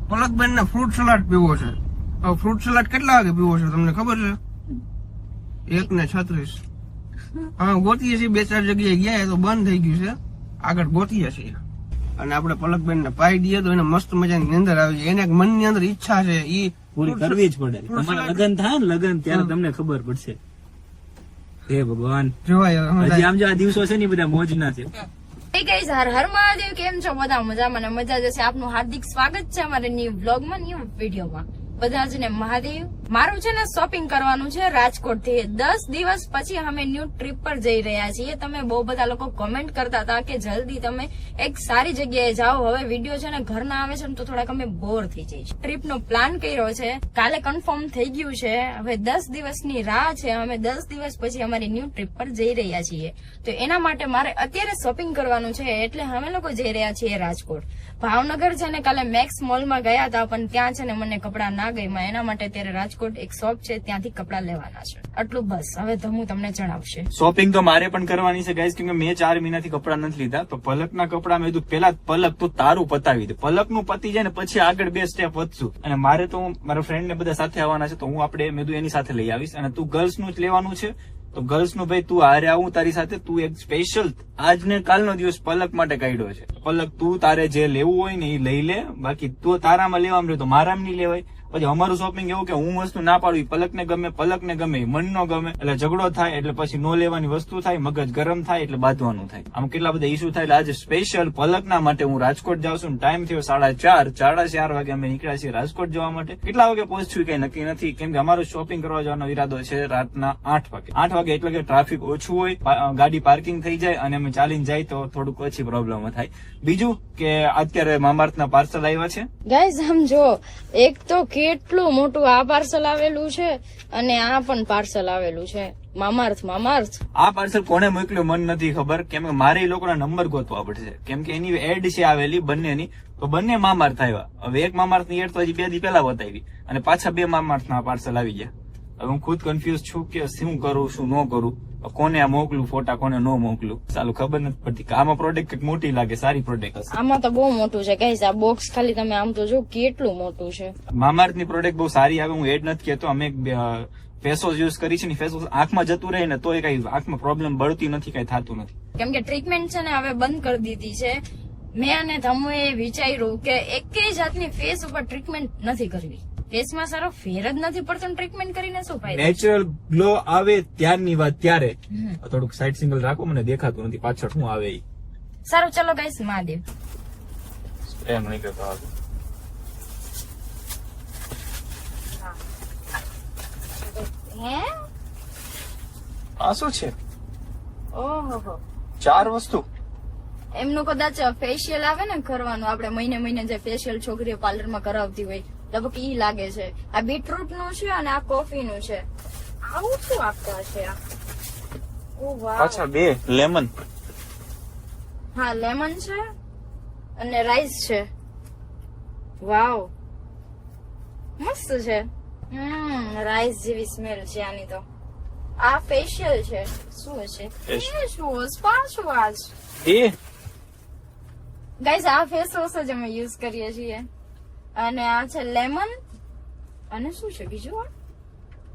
પલકબેન ને fruit salad પીવો છે. હવે ફ્રૂટ સલાડ કેટલા વાગે પીવો છે તમને ખબર છે? 1:36. અમે ગોતીએ છીએ, 2-4 જગ્યાએ ગયા તો બંધ થઈ ગયું છે. આગળ ગોતીએ છીએ અને આપણે પલકબેન ને પાઈ દઈએ તો એને મસ્ત મજાની અંદર આવી જાય. એને એક મનની અંદર ઈચ્છા છે, ઈ પૂરી કરવી જ પડે. તમારા લગન થાય ને લગન ત્યારે તમને ખબર પડશે. હે ભગવાન, જોવાય હજી આમ જો આ દિવસો છે ને બધા મોજ ના છે. ગાઈઝ, હર હર મહાદેવ. કેમ છો બધા? મજામાં ને મજા જશે. આપનું હાર્દિક સ્વાગત છે અમારે ન્યુ વ્લોગમાં, ન્યુ વિડીયોમાં. બધા જ ને મહાદેવ. મારું છે ને શોપિંગ કરવાનું છે રાજકોટ થી. 10 દિવસ પછી અમે ન્યુ ટ્રીપ પર જઈ રહ્યા છીએ. તમે બહુ બધા લોકો કોમેન્ટ કરતા હતા કે જલ્દી તમે એક સારી જગ્યાએ જાઓ. હવે વિડીયો છે ને ઘરના આવે છે ને તો થોડાક અમે બોર થઈ જઈશ. ટ્રીપ નો પ્લાન કર્યો છે, કાલે કન્ફર્મ થઈ ગયું છે. હવે 10 દિવસની રાહ છે. અમે 10 દિવસ પછી અમારી ન્યુ ટ્રીપ પર જઈ રહ્યા છીએ. તો એના માટે મારે અત્યારે શોપિંગ કરવાનું છે, એટલે અમે લોકો જઈ રહ્યા છીએ રાજકોટ. ભાવનગર છે ને કાલે મેક્સ મોલમાં ગયા હતા, પણ ત્યાં છે ને મને કપડા ના ગમ્યા. એના માટે અત્યારે રાજકોટ એક શોપ છે, ત્યાંથી કપડા લેવાના છે. આટલું બસ. હવે તો હું તમને જણાવશે. શોપિંગ તો મારે પણ કરવાની છે ગાઈસ, કેમ કે મેં 4 મહિનાથી કપડા નથી લીધા. તો પલકના કપડા મેં કીધું પેલા પલક તું તારું પતાવી દે, પલક નું પતી જાય ને પછી આગળ 2 સ્ટેપ વધશું. અને મારે તો મારા ફ્રેન્ડ ને બધા સાથે આવવાના છે, તો હું આપણે મેં એની સાથે લઈ આવીશ. અને તું ગર્લ્સ નું જ લેવાનું છે તો ગર્લ્સ નું ભાઈ તું હારે આવું તારી સાથે. તું એક સ્પેશિયલ આજ ને કાલનો દિવસ પલક માટે કાઢ્યો છે. પલક તું તારે જે લેવું હોય ને એ લઈ લે, બાકી તું તારામાં લેવામાં રહ્યો તો મારામાં નહીં લેવાય. પછી અમારું શોપિંગ એવું કે હું વસ્તુ ના પાડું, પલકને ગમે પલકને ગમે, મન નો ગમે એટલે ઝઘડો થાય, એટલે પછી નો લેવાની વસ્તુ થાય, મગજ ગરમ થાય એટલે બાંધવાનું થાય. આમ કેટલા બધા ઇસ્યુ થાય. એટલે આજે સ્પેશિયલ પલકના માટે હું રાજકોટ જાઉં છું. ટાઈમ થયો 4:30 વાગે અમે નીકળ્યા છીએ રાજકોટ જવા માટે. કેટલા વાગે પહોંચશું કઈ નક્કી નથી, કેમ કે અમારો શોપિંગ કરવા જવાનો ઈરાદો છે રાતના 8 વાગે. 8 વાગે એટલે કે ટ્રાફિક ઓછું હોય, ગાડી પાર્કિંગ થઈ જાય અને અમે ચાલીને જાય તો થોડુંક ઓછી પ્રોબ્લેમ થાય. બીજું કે અત્યારે મામાર્થના પાર્સલ આવ્યા છે ગાઈઝ. આમ જો, એક તો કેટલું મોટું આ પાર્સલ આવેલું છે અને આ પણ પાર્સલ આવેલું છે. મામાર્થ. આ પાર્સલ કોને મોકલ્યું મને નથી ખબર, કેમ કે મારે એ લોકોના નંબર ગોતવા પડશે, કેમ કે એની એડ છે આવેલી બંનેની. તો બંને મામાર્થ આવ્યા. હવે એક મામાર્થ ની એડ તો હજી 2 દી પહેલા બતાવી અને પાછા 2 મામાર્થ ના પાર્સલ આવી ગયા. હવે હું ખુદ કન્ફ્યુઝ છું કે શું કરું શું ન કરું, કોને આ મોકલું ફોટા, કોને ન મોકલું. ચાલુ ખબર નથી પડતી. આમાં પ્રોડક્ટ કઈક મોટી લાગે, સારી પ્રોડક્ટ હશે. આમાં તો બહુ મોટું છે ગાઈઝ. આ બોક્સ ખાલી તમે આમ તો જો કેટલું મોટું છે. મામાર્થ ની પ્રોડક્ટ બહુ સારી આવે. હું એડ નથી કહેતો. અમે ફેસ વોશ યુઝ કરી છે ને, ફેસ વોશ આંખમાં જતું રહે ને તો એ કઈ આંખમાં પ્રોબ્લેમ બળતી નથી, કઈ થતું નથી. કેમ કે ટ્રીટમેન્ટ છે ને હવે બંધ કરી દીધી છે. મેં અને ધમુએ વિચાર્યું કે એકેય જાતની ફેસ ઉપર ટ્રીટમેન્ટ નથી કરવી. ફેસમાં સારો ફેર જ નથી પડતો, ટ્રીટમેન્ટ કરીને શું ફાયદો? નેચરલ ગ્લો આવે ત્યારની વાત ત્યારે. થોડુંક સાઈડ સિંગલ રાખો, મને દેખાતું નથી પાછળ શું આવે. સારું ચલો ગાઈસ, મહાદેવ. એમ નહીં કરતો. હે આ શું છે? ઓહો, 4 વસ્તુ. એમનું કદાચ ફેશિયલ આવે ને કરવાનું, આપણે મહિને જે ફેશિયલ છોકરીઓ પાર્લરમાં કરાવતી હોય, લગભગ ઈ લાગે છે. આ બીટરૂટ નું છે અને આ કોફી નું છે. આવું શું આપતા હશે આ? ઓ વાહ. પાછા 2 લેમન. હા, લેમન છે અને રાઈસ છે. વાવ, મસ્ત છે. રાઈસ જેવી સ્મેલ છે આની તો. આ ફેશિયલ છે. શું છે? શું સ્પા શું આજ? ગાઈસ, આ ફેસ વોશ જ અમે યુઝ કરીએ છીએ. અને આ છે લેમન અને શું છે બીજું?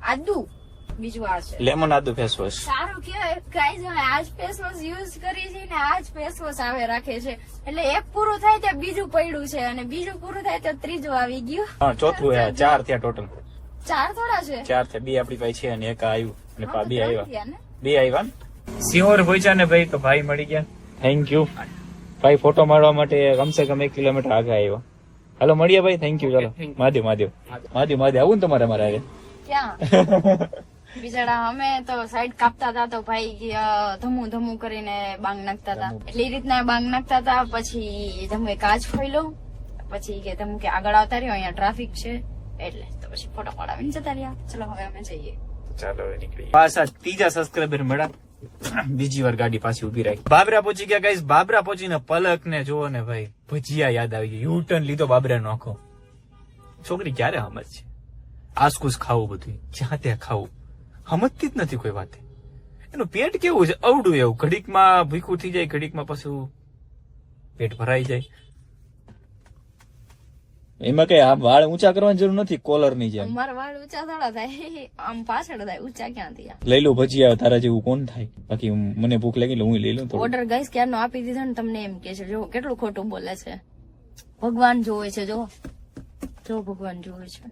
આદુ. બીજું આ છે લેમન આદુ ફેસ વોશ. સારું કેવાય ગાઈસ. હવે આજ ફેસ વોશ યુઝ કરી છે ને આજ ફેસ વોશ આવે રાખે છે. એટલે એક પૂરું થાય ત્યાં બીજું પડ્યું છે અને બીજું પૂરું થાય તો ત્રીજું આવી ગયું. હા, ચોથું 4 થયા ટોટલ. 4 થોડા છે? 4 થયા. 2 આપણી પાસે છે અને એક આવ્યું અને 2 આવ્યા. ને 2 આવ્યા. સિહોર પહોંચ્યા ને ભાઈ, તો ભાઈ મળી ગયા. થેન્ક યુ ભાઈ. ફોટો મારવા માટે કમસે કમ 1 કિલોમીટર આગળ આવ્યા. હાલો મળીએ ભાઈ. Thank you. ચાલો મહાદેવ. આવું ને તમારે મારા ક્યાં બિચારા અમે તો સાઈડ કાપતા હતા તો ભાઈ ધમું કરીને બાંગ નાખતા હતા. એટલે એ રીતના બાંગ નાખતા હતા. પછી ધમુએ કાચ ખોલ્યો. પછી કે ધમુ કે આગળ આવતા રહ્યો, અહીંયા ટ્રાફિક છે એટલે. તો પછી ફોટો પડાવીને જતા રહ્યા. ચલો હવે અમે જઈએ. ચાલો નીકળી. પાછા 3જા સબસ્ક્રાઈબર મળ્યા. બીજી વાર ગાડી પાછી ઉભી રાખી. બાબરા પહોંચી ગયા ગાઈસ. બાબરા પહોંચીને પલક ને જોવો ને ભાઈ, ભજીયા યાદ આવી ગઈ. યુટર્ન લીધો બાબરા નો આખો. છોકરી ક્યારે સમજ છે? આસકુસ ખાવું બધું, જ્યાં ત્યાં ખાવું, સમજતી જ નથી કોઈ વાતે. એનું પેટ કેવું છે અવડું એવું, ઘડીકમાં ભૂખું થઈ જાય, ઘડીકમાં પછી પેટ ભરાઈ જાય. એમાં કઈ આ વાળ ઊંચા કરવાની જરૂર નથી, કોલર ની જેમ. મારા વાળ ઊંચા થોડા થાય, આમ પાછળ થાય, ઊંચા ક્યાંથી? લઈ લો ભજીયા, તારા જેવું કોણ થાય? બાકી મને ભૂખ લાગી એટલે હું લઈ લઉં થોડું. ઓર્ડર ગાઈસ ક્યારનો આપી દીધો ને, તમને એમ કે છે જો કેટલું ખોટું બોલે છે. ભગવાન જોવે છે, જો ભગવાન જોવે છે.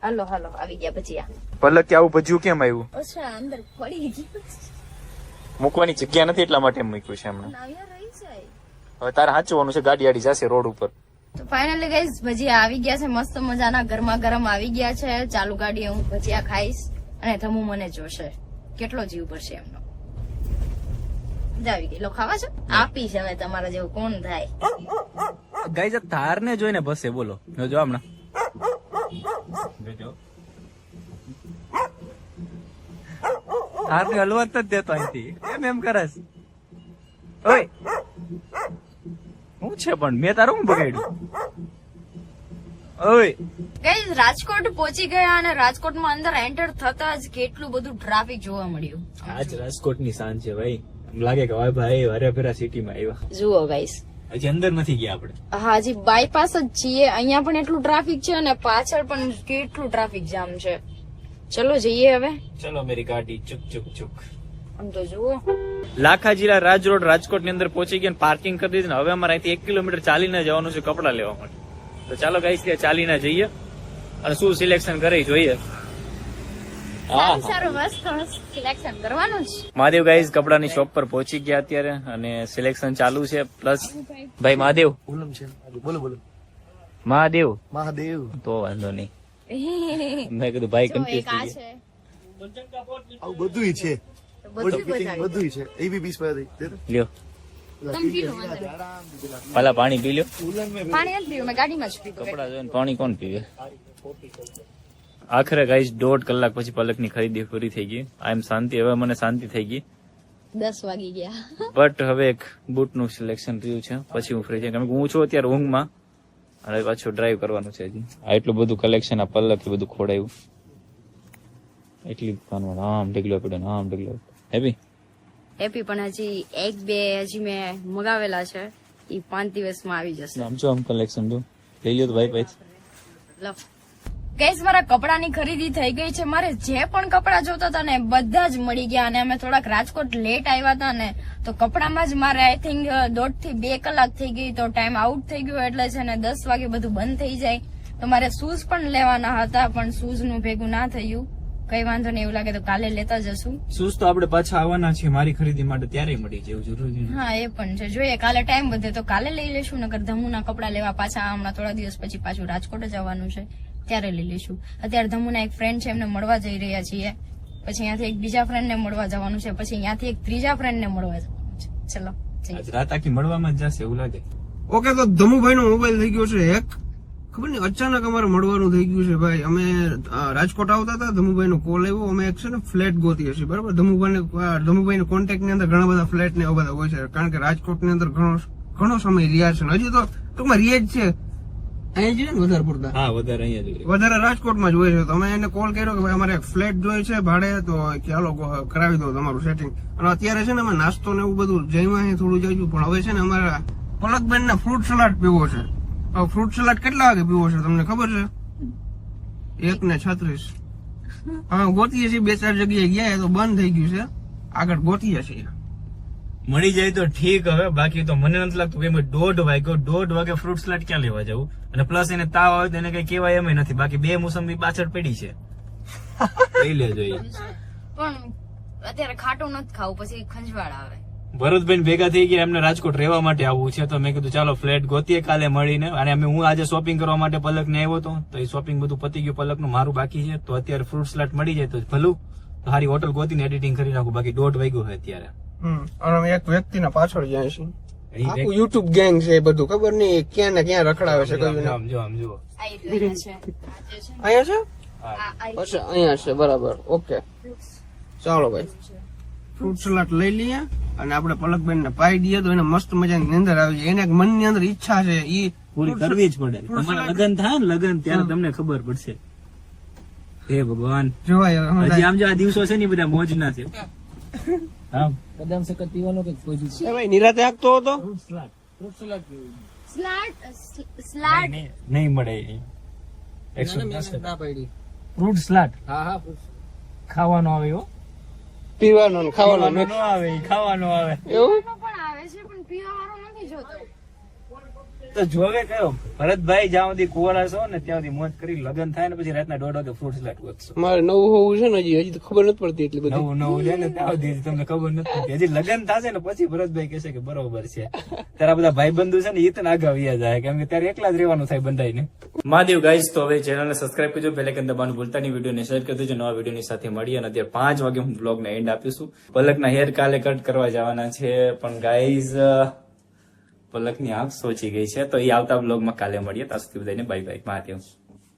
હાલો આવી ગયા ભજીયા. પલક કે આવું ભજીયું કેમ આવ્યું? અચ્છા, અંદર પડી ગયું. મૂકવાની જગ્યા નથી એટલા માટે એમ મૂક્યું છે એમણે. નાવ્યા રહી જાય. હવે તારે સાચવવાનું છે, ગાડી આડી જશે રોડ ઉપર. તો ફાઇનલી ગાઈસ ભજીયા આવી ગયા છે, મસ્ત મજાના ગરમા ગરમ આવી ગયા છે. ચાલુ ગાડીએ હું ભજીયા ખાઈશ અને ધમુ મને જોશે, કેટલો જીવ પડશે એમનો. મજા આવી ગઈ. લો ખાવા છો? આપીશ હવે, તમારા જેવું કોણ થાય. ગાઈસ તાર ને જોઈને બસે, બોલો જો હમણાં તાર ને હલવા જ દેતો અહીંથી, એમ કરસ. ઓય હું છે પણ મેં તારું હું બગાડ્યું? ઓય ગાઈસ રાજકોટ પહોંચી ગયા અને રાજકોટમાં અંદર એન્ટર થતા જ કેટલું બધું ટ્રાફિક જોવા મળ્યું. આજ રાજકોટ ની સાંજ છે ભાઈ, એમ લાગે કે ભાઈ હરેભરા સિટી માં આવ્યા. જુઓ ગાઈસ, હજી અંદર નથી ગયા આપણે. હા, હજી બાયપાસ જ છીએ. અહીંયા પણ એટલું ટ્રાફિક છે અને પાછળ પણ કેટલું ટ્રાફિક જામ છે. ચલો જઈએ હવે. ચલો મેરી ગાડી ચુક ચુક ચુક. આમ તો જુઓ, લાખાજીરા રાજ રોડ રાજકોટ ની અંદર પહોંચી ગયા, પાર્કિંગ કરી દીધી. હવે અમારે અહીંથી 1 કિલોમીટર ચાલીને જવાનું છે કપડા લેવા માટે. તો ચાલો ગાઈસ ત્યાં ચાલીને જઈએ અને શું સિલેક્શન કરી જોઈએ. સારું મસ્ત સિલેક્શન કરવાનું જ. મહાદેવ ગાઈસ કપડાની શોપ પર પહોંચી ગયા અત્યારે અને સિલેક્શન ચાલુ છે. પ્લસ ભાઈ મહાદેવ બોલો મહાદેવ તો વાંધો નહીં. મેં કીધું ભાઈ જો એક આ કન્ફ્યુઝ છે, આવું બધું છે, બધું બતાવ્યું. બધું છે. એ બી 20 રૂપિયા દે. લ્યો તમે પી લો, વાંધો નહીં. પેલા પાણી પી લ્યો. પાણી નથી પીવું, મેં ગાડીમાં જ પીધું. કપડા જોઈને પાણી કોણ પીવે? આખરે ગાઈસ 1.5 કલાક પછી પલકની ખરીદી પૂરી થઈ ગઈ. આઈ એમ શાંતિ, હવે મને શાંતિ થઈ ગઈ. 10 વાગી ગયા. બટ હવે એક બૂટનું સિલેક્શન રહ્યું છે, પછી હું ફ્રી છે. કેમ કે હું છું અત્યારે ઊંઘમાં અને પાછું ડ્રાઈવ કરવાનું છે હજી. આ એટલું બધું કલેક્શન આ પલક બધું ખોડાયું. એટલી દુકાનમાં આમ ઢગલો પડ્યો, આમ ઢગલો. હેપી પણ હજી 1-2 હજી મેં મગાવેલા છે, એ 5 દિવસમાં આવી જશે. આમ જો આમ કલેક્શન જો લઈ લ્યો તો ભાઈ ભાઈ. ગાઈસ મારા કપડાની ખરીદી થઈ ગઈ છે. મારે જે પણ કપડા જોતા હતા ને બધા જ મળી ગયા અને અમે થોડાક રાજકોટ લેટ આવ્યા હતા ને તો કપડામાં જ મારે આઈ થિંક 1.5 થી 2 કલાક થઈ ગઈ. તો ટાઈમ આઉટ થઈ ગયો એટલે છે ને 10 વાગે બધું બંધ થઈ જાય. તો મારે શૂઝ પણ લેવાના હતા પણ શૂઝ નું ભેગું ના થયું. કઈ વાંધો નહીં, એવું લાગે તો કાલે લેતા જશું. શૂઝ તો આપણે પાછા આવવાના છે મારી ખરીદી માટે, ત્યારે મળી જાય જરૂરી નથી. હા એ પણ છે, જોઈએ કાલે ટાઈમ વધે તો કાલે લઈ લેશું. નકર ધમુના કપડા લેવા પાછા હમણાં થોડા દિવસ પછી પાછું રાજકોટ જ આવવાનું છે, ત્યારે લઈ લઈશું. અત્યારે ધમુના એક ફ્રેન્ડ છે, એમને મળવા જઈ રહ્યા છીએ. પછી અહીંયાથી એક બીજા ફ્રેન્ડ ને મળવા જવાનું છે, પછી અહીંયાથી એક ત્રીજા ફ્રેન્ડ ને મળવા જવાનું છે. ચલો આજ રાત આખી મળવામાં જ જશે એવું લાગે. ઓકે, તો ધમુભાઈ નો મોબાઈલ થઈ ગયો છે હેક. ખબર નહીં અચાનક અમારે મળવાનું થઈ ગયું છે ભાઈ. અમે રાજકોટ આવતા હતા, ધમુભાઈ નો કોલ આવ્યો. અમે એક છે ને ફ્લેટ ગોતીએ છીએ, બરાબર. ધમુભાઈ ના કોન્ટેક્ટ ની અંદર ઘણા બધા ફ્લેટ ને એવા બધા હોય છે, કારણ કે રાજકોટ ની અંદર ઘણો સમય રહ્યા છે. હજી તો ટૂંકમાં રહ્યા જ છે, અહીંયા જ ને વધારે પડતા. હા વધારે અહીંયા જ વધારે રાજકોટમાં જ હોય છે. તો અમે એને કોલ કર્યો કે ભાઈ અમારે એક ફ્લેટ જોઈએ છે ભાડે, તો ચાલો કરાવી દો તમારું સેટિંગ. અને અત્યારે છે ને અમે નાસ્તો ને એવું બધું જઈમાં થોડું જઈશું, પણ હવે છે ને અમારા પલકબેન ના ફ્રૂટ સલાડ પીવો છે. ફ્રૂટ સલાડ કેટલા વાગે પીવો છે તમને ખબર છે? 1:36. હા, ગોતીએ છીએ 2-4 જગ્યાએ ગયા તો બંધ થઈ ગયું છે. આગળ ગોતીએ છીએ, મળી જાય તો ઠીક. હવે બાકી તો મને નથી લાગતું કે 1:30 વાગે ફ્રૂટ સલાડ ક્યાં લેવા જવું. અને પ્લસ એને તાવ આવે તો એને કઈ કહેવાય એમ નથી. બાકી 2 મોસંબી પાછળ પડી છે, લઈ લેજો. પણ અત્યારે ખાટું નથી ખાવું, પછી ખંજવાળ આવે. ભરતભાઈ ભેગા થઈ ગયા, એમને રાજકોટ રહેવા માટે આવવું છે. તો મેં કીધું ચાલો ફ્લેટ ગોતીએ કાલે મળીને. અને હું આજે શોપિંગ કરવા માટે પલક ને આવ્યો હતો, તો એ શોપિંગ બધું પતી ગયું. પલક નું મારું બાકી છે. તો અત્યારે ફ્રૂટ સલાડ મળી જાય તો ભલું, સારી હોટલ ગોતીને એડિટિંગ કરી નાખું. બાકી 1:30 વાગ્યું હોય અત્યારે. અને અમે એક વ્યક્તિના પાછળ જાય છે. આખું યુટ્યુબ ગેંગ છે, એ બધું ખબર નહીં ક્યાં ને ક્યાં રખડાવે છે. કયું આમ જો આમ જુઓ, આ રહ્યું છે. અહીંયા છે, અચ્છા અહીંયા છે, બરાબર. ઓકે ચાલો ભાઈ, ફ્રૂટ સલાડ લઈ લઈએ અને આપણે પલકબેન ને પાઈ દઈએ તો એને મસ્ત મજાની નીંદર આવી જાય. એને એક મનની અંદર ઈચ્છા છે, ઈ પૂરી કરવી જ પડે. તમારા લગન થાય ને લગન, ત્યારે તમને ખબર પડશે. હે ભગવાન, જોવાય હજી આમ જો આ દિવસો છે ને બધા મોજ ના છે. બદામ સકત પીવાનો કે કોઈ ભાઈ નિરાતે આગતો હતો. સ્લાટ નહીં મળે ફ્રૂટ સલાડ ખાવાનો આવે એવો પીવાનો ને ખાવાનો ન આવે ખાવાનો આવે એવું પણ આવે છે પણ પીવા વાળો નથી જોતો. તો જોવે કયો ભરતભાઈ જ્યાં સુધી કુંવારા છો ને ત્યાં સુધી મોજ કરી લગ્ન થાય ને પછી રાતના 1:30 વાગે ફ્રૂટ સલાડ ગોતશો. મારે નવું હોવું છે ને હજી તો ખબર નથી પડતી એટલી બધી. નવું છે ને ત્યાં સુધી તમને ખબર નથી પડતી. હજી લગ્ન થશે ને પછી ભરતભાઈ કહેશે કે બરોબર છે. તારા બધા ભાઈ બંધુ છે ને એ તને આગળ વ્યા જાય કેમ કે ત્યારે એકલા જ રહેવાનું થાય બંધાઈને. મહાદેવ ગાઈસ, તો હવે ચેનલને સબસ્ક્રાઇબ કરજો, બેલ આઇકન દબાવવાનું ભૂલતા નહીં, વિડીયોને શેર કરી દેજો. નવા વિડીયોની સાથે મળી અને અત્યારે 5 વાગે હું બ્લોગને એન્ડ આપીશું. પલકના હેર કાલે કટ કરવા જવાના છે પણ ગાઈઝ પલકની આંખ સોચી ગઈ છે તો એ આવતા બ્લોગમાં કાલે મળીએ. ત્યાં સુધી બધાને બાય બાય. મહાદેવ.